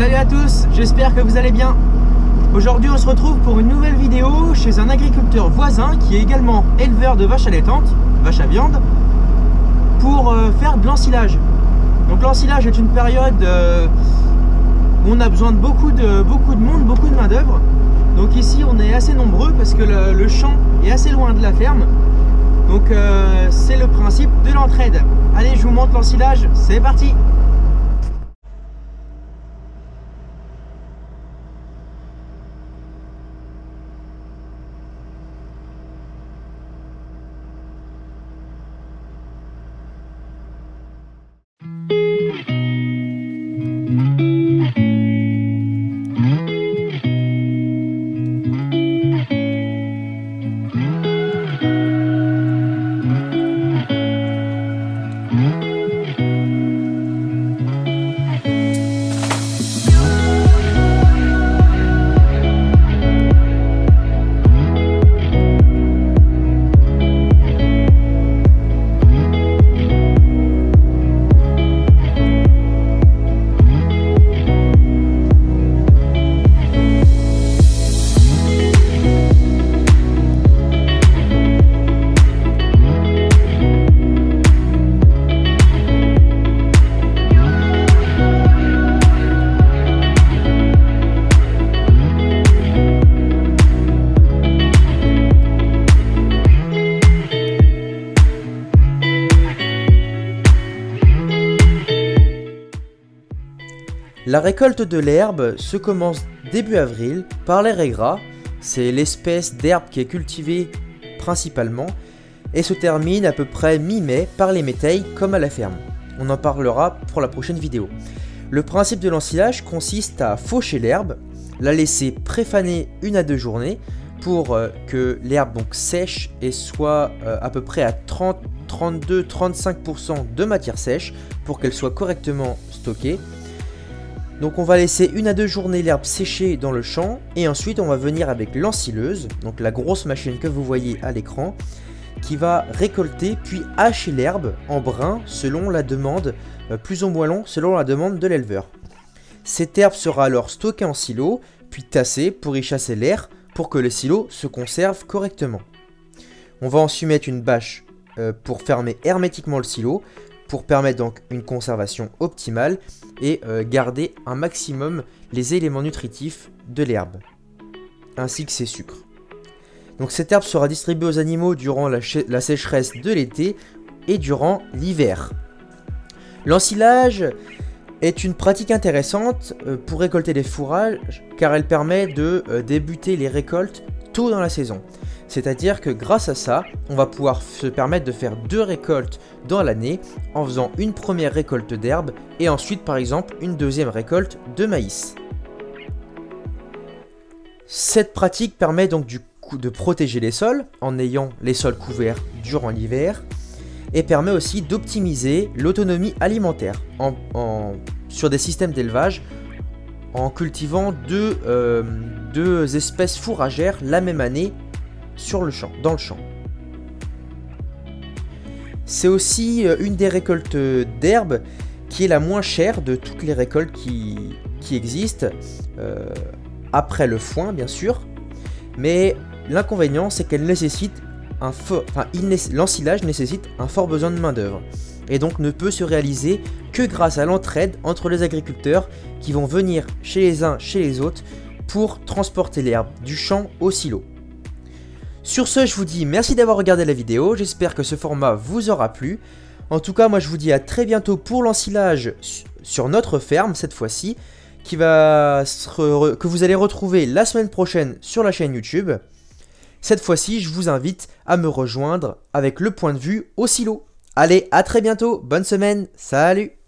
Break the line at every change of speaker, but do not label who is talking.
Salut à tous, j'espère que vous allez bien. Aujourd'hui on se retrouve pour une nouvelle vidéo chez un agriculteur voisin qui est également éleveur de vaches allaitantes, vaches à viande, pour faire de l'ensilage. Donc l'ensilage est une période où on a besoin de beaucoup de monde, beaucoup de main d'œuvre. Donc ici on est assez nombreux parce que le champ est assez loin de la ferme. Donc c'est le principe de l'entraide. Allez, je vous montre l'ensilage, c'est parti.
La récolte de l'herbe se commence début avril par l'air aigras, c'est l'espèce d'herbe qui est cultivée principalement, et se termine à peu près mi-mai par les métailles comme à la ferme. On en parlera pour la prochaine vidéo. Le principe de l'ensilage consiste à faucher l'herbe, la laisser préfaner 1 à 2 journées pour que l'herbe donc sèche et soit à peu près à 30, 32, 35% de matière sèche pour qu'elle soit correctement stockée. Donc on va laisser 1 à 2 journées l'herbe sécher dans le champ et ensuite on va venir avec l'ensileuse, donc la grosse machine que vous voyez à l'écran, qui va récolter puis hacher l'herbe en brun selon la demande, plus ou moins long selon la demande de l'éleveur. Cette herbe sera alors stockée en silo, puis tassée pour y chasser l'air pour que le silo se conserve correctement. On va ensuite mettre une bâche pour fermer hermétiquement le silo, pour permettre donc une conservation optimale et garder un maximum les éléments nutritifs de l'herbe, ainsi que ses sucres. Donc cette herbe sera distribuée aux animaux durant la sécheresse de l'été et durant l'hiver. L'ensilage est une pratique intéressante pour récolter des fourrages car elle permet de débuter les récoltes tôt dans la saison. C'est-à-dire que grâce à ça, on va pouvoir se permettre de faire 2 récoltes dans l'année en faisant une première récolte d'herbe et ensuite par exemple une deuxième récolte de maïs. Cette pratique permet donc du coup de protéger les sols en ayant les sols couverts durant l'hiver et permet aussi d'optimiser l'autonomie alimentaire sur des systèmes d'élevage en cultivant deux espèces fourragères la même année dans le champ. C'est aussi une des récoltes d'herbe qui est la moins chère de toutes les récoltes qui existent, après le foin bien sûr, mais l'inconvénient c'est qu'elle nécessite l'ensilage nécessite un fort besoin de main d'œuvre et donc ne peut se réaliser que grâce à l'entraide entre les agriculteurs qui vont venir chez les uns chez les autres pour transporter l'herbe du champ au silo. Sur ce, je vous dis merci d'avoir regardé la vidéo, j'espère que ce format vous aura plu. En tout cas, moi je vous dis à très bientôt pour l'ensilage sur notre ferme cette fois-ci, que vous allez retrouver la semaine prochaine sur la chaîne YouTube. Cette fois-ci, je vous invite à me rejoindre avec le point de vue au silo. Allez, à très bientôt, bonne semaine, salut!